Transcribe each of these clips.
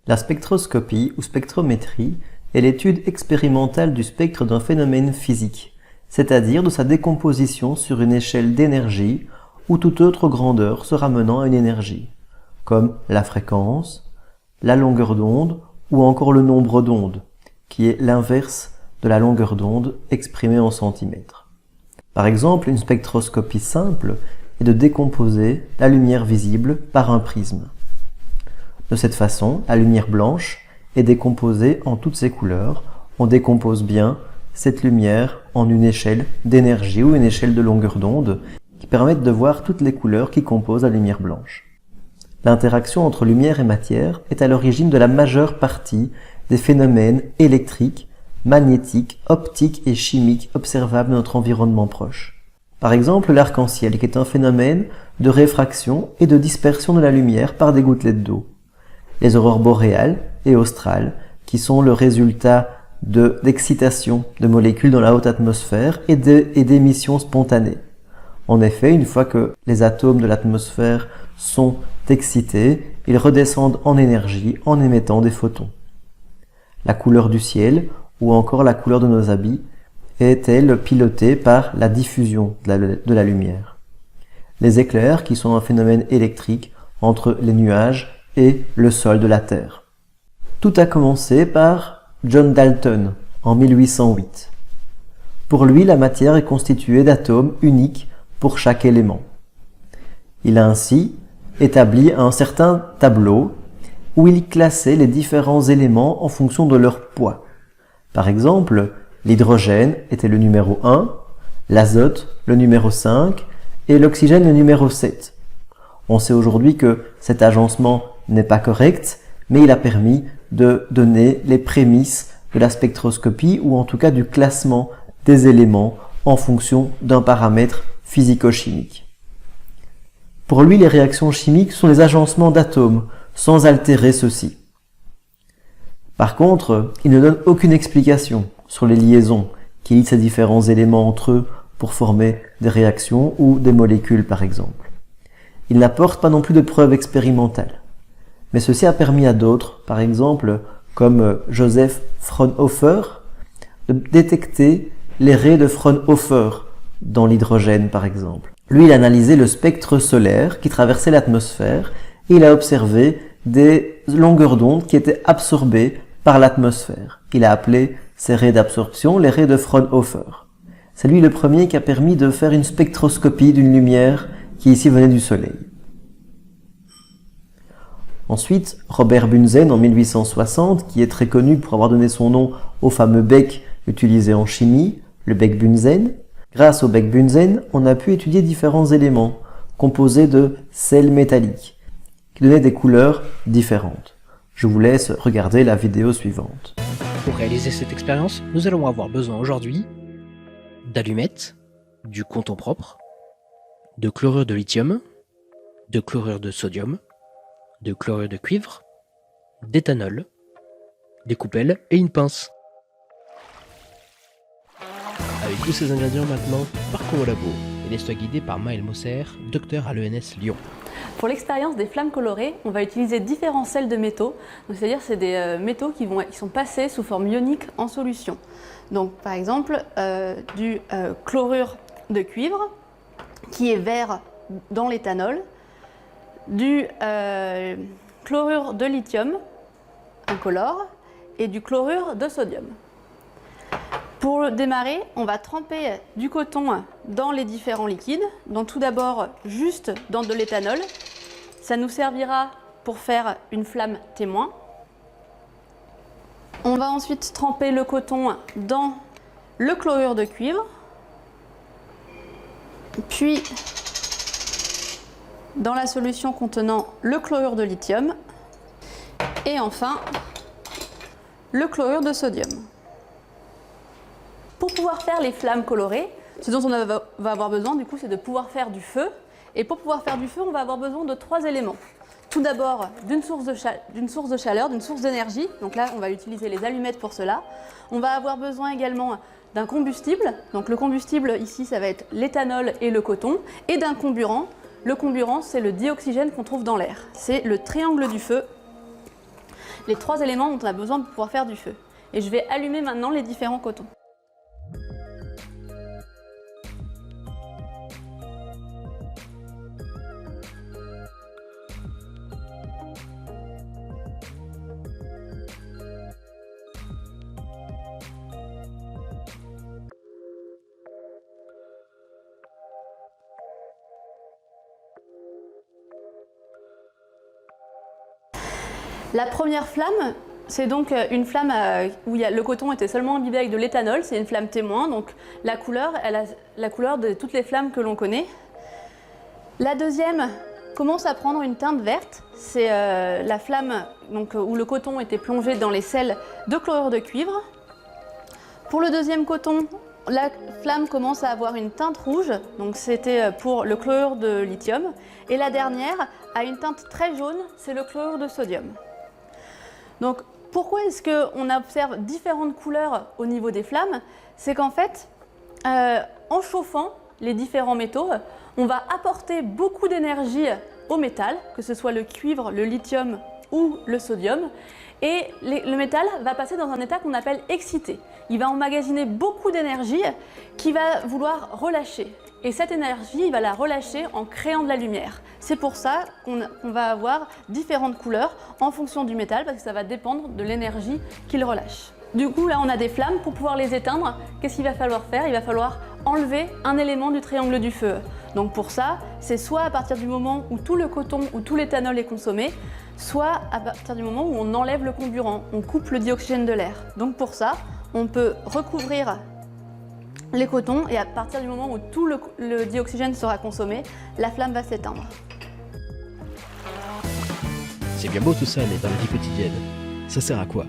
La spectroscopie ou spectrométrie est l'étude expérimentale du spectre d'un phénomène physique, c'est-à-dire de sa décomposition sur une échelle d'énergie ou toute autre grandeur se ramenant à une énergie, comme la fréquence, la longueur d'onde ou encore le nombre d'ondes, qui est l'inverse de la longueur d'onde exprimée en centimètres. Par exemple, une spectroscopie simple est de décomposer la lumière visible par un prisme. De cette façon, la lumière blanche est décomposée en toutes ses couleurs. On décompose bien cette lumière en une échelle d'énergie ou une échelle de longueur d'onde qui permettent de voir toutes les couleurs qui composent la lumière blanche. L'interaction entre lumière et matière est à l'origine de la majeure partie des phénomènes électriques, magnétiques, optiques et chimiques observables dans notre environnement proche. Par exemple, l'arc-en-ciel qui est un phénomène de réfraction et de dispersion de la lumière par des gouttelettes d'eau. Les aurores boréales et australes, qui sont le résultat d'excitation de molécules dans la haute atmosphère et d'émissions spontanées. En effet, une fois que les atomes de l'atmosphère sont excités, ils redescendent en énergie en émettant des photons. La couleur du ciel, ou encore la couleur de nos habits, est, elle, pilotée par la diffusion de la lumière. Les éclairs, qui sont un phénomène électrique entre les nuages et le sol de la Terre. Tout a commencé par John Dalton en 1808. Pour lui, la matière est constituée d'atomes uniques pour chaque élément. Il a ainsi établi un certain tableau où il classait les différents éléments en fonction de leur poids. Par exemple, l'hydrogène était le numéro 1, l'azote le numéro 5 et l'oxygène le numéro 7. On sait aujourd'hui que cet agencement n'est pas correct, mais il a permis de donner les prémices de la spectroscopie ou en tout cas du classement des éléments en fonction d'un paramètre physico-chimique. Pour lui, les réactions chimiques sont les agencements d'atomes, sans altérer ceux-ci. Par contre, il ne donne aucune explication sur les liaisons qui lient ces différents éléments entre eux pour former des réactions ou des molécules par exemple. Il n'apporte pas non plus de preuves expérimentales. Mais ceci a permis à d'autres, par exemple comme Joseph Fraunhofer, de détecter les raies de Fraunhofer dans l'hydrogène par exemple. Lui, il a analysé le spectre solaire qui traversait l'atmosphère et il a observé des longueurs d'onde qui étaient absorbées par l'atmosphère. Il a appelé ces raies d'absorption les raies de Fraunhofer. C'est lui le premier qui a permis de faire une spectroscopie d'une lumière qui ici venait du Soleil. Ensuite, Robert Bunsen en 1860, qui est très connu pour avoir donné son nom au fameux bec utilisé en chimie, le bec Bunsen. Grâce au bec Bunsen, on a pu étudier différents éléments composés de sels métalliques qui donnaient des couleurs différentes. Je vous laisse regarder la vidéo suivante. Pour réaliser cette expérience, nous allons avoir besoin aujourd'hui d'allumettes, du coton propre, de chlorure de lithium, de chlorure de sodium, de chlorure de cuivre, d'éthanol, des coupelles et une pince. Avec tous ces ingrédients maintenant, partons au labo et laisse-toi guider par Maël Mosser, docteur à l'ENS Lyon. Pour l'expérience des flammes colorées, on va utiliser différents sels de métaux, c'est-à-dire c'est des métaux qui sont passés sous forme ionique en solution. Donc par exemple du chlorure de cuivre qui est vert dans l'éthanol, du chlorure de lithium incolore et du chlorure de sodium. Pour démarrer, on va tremper du coton dans les différents liquides. Donc tout d'abord juste dans de l'éthanol. Ça nous servira pour faire une flamme témoin. On va ensuite tremper le coton dans le chlorure de cuivre. Puis dans la solution contenant le chlorure de lithium. Et enfin, le chlorure de sodium. Pour pouvoir faire les flammes colorées, ce dont on va avoir besoin, du coup, c'est de pouvoir faire du feu. Et pour pouvoir faire du feu, on va avoir besoin de 3 éléments. Tout d'abord, d'une source de chaleur, d'une source d'énergie. Donc là, on va utiliser les allumettes pour cela. On va avoir besoin également d'un combustible. Donc le combustible, ici, ça va être l'éthanol et le coton. Et d'un comburant. Le comburant, c'est le dioxygène qu'on trouve dans l'air. C'est le triangle du feu. les 3 éléments dont on a besoin pour pouvoir faire du feu. Et je vais allumer maintenant les différents cotons. La première flamme, c'est donc une flamme où le coton était seulement imbibé avec de l'éthanol, c'est une flamme témoin, donc la couleur, elle a la couleur de toutes les flammes que l'on connaît. La deuxième commence à prendre une teinte verte, c'est la flamme donc, où le coton était plongé dans les sels de chlorure de cuivre. Pour le deuxième coton, la flamme commence à avoir une teinte rouge, donc c'était pour le chlorure de lithium. Et la dernière a une teinte très jaune, c'est le chlorure de sodium. Donc pourquoi est-ce qu'on observe différentes couleurs au niveau des flammes? C'est qu'en fait, en chauffant les différents métaux, on va apporter beaucoup d'énergie au métal, que ce soit le cuivre, le lithium ou le sodium, et le métal va passer dans un état qu'on appelle excité. Il va emmagasiner beaucoup d'énergie qu'il va vouloir relâcher. Et cette énergie, il va la relâcher en créant de la lumière. C'est pour ça qu'on va avoir différentes couleurs en fonction du métal, parce que ça va dépendre de l'énergie qu'il relâche. Du coup, là, on a des flammes. Pour pouvoir les éteindre, qu'est-ce qu'il va falloir faire? Il va falloir enlever un élément du triangle du feu. Donc pour ça, c'est soit à partir du moment où tout le coton ou tout l'éthanol est consommé, soit à partir du moment où on enlève le comburant, on coupe le dioxygène de l'air. Donc pour ça, on peut recouvrir les cotons et à partir du moment où tout le dioxygène sera consommé, la flamme va s'éteindre. C'est bien beau tout ça, mais dans la vie quotidienne, ça sert à quoi?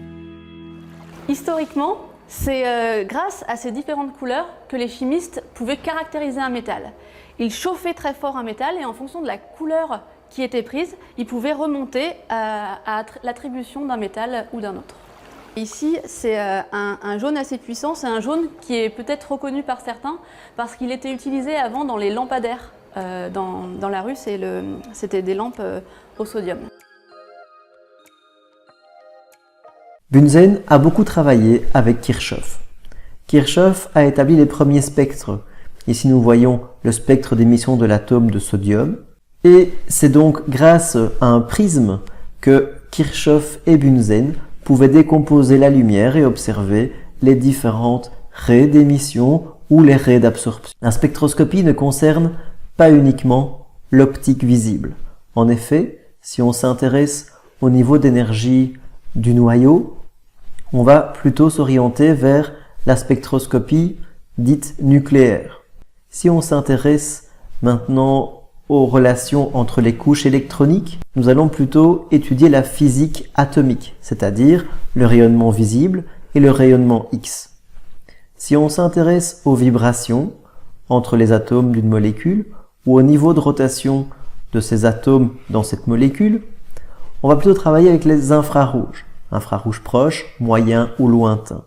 Historiquement, c'est grâce à ces différentes couleurs que les chimistes pouvaient caractériser un métal. Ils chauffaient très fort un métal et en fonction de la couleur qui était prise, ils pouvaient remonter à l'attribution d'un métal ou d'un autre. Ici, c'est un jaune assez puissant, c'est un jaune qui est peut-être reconnu par certains parce qu'il était utilisé avant dans les lampadaires dans la rue, c'était des lampes au sodium. Bunsen a beaucoup travaillé avec Kirchhoff. Kirchhoff a établi les premiers spectres. Ici nous voyons le spectre d'émission de l'atome de sodium. Et c'est donc grâce à un prisme que Kirchhoff et Bunsen pouvaient décomposer la lumière et observer les différentes raies d'émission ou les raies d'absorption. La spectroscopie ne concerne pas uniquement l'optique visible. En effet, si on s'intéresse au niveau d'énergie du noyau, on va plutôt s'orienter vers la spectroscopie dite nucléaire. Si on s'intéresse maintenant aux relations entre les couches électroniques, nous allons plutôt étudier la physique atomique, c'est-à-dire le rayonnement visible et le rayonnement X. Si on s'intéresse aux vibrations entre les atomes d'une molécule ou au niveau de rotation de ces atomes dans cette molécule, on va plutôt travailler avec les infrarouges proches, moyens ou lointains.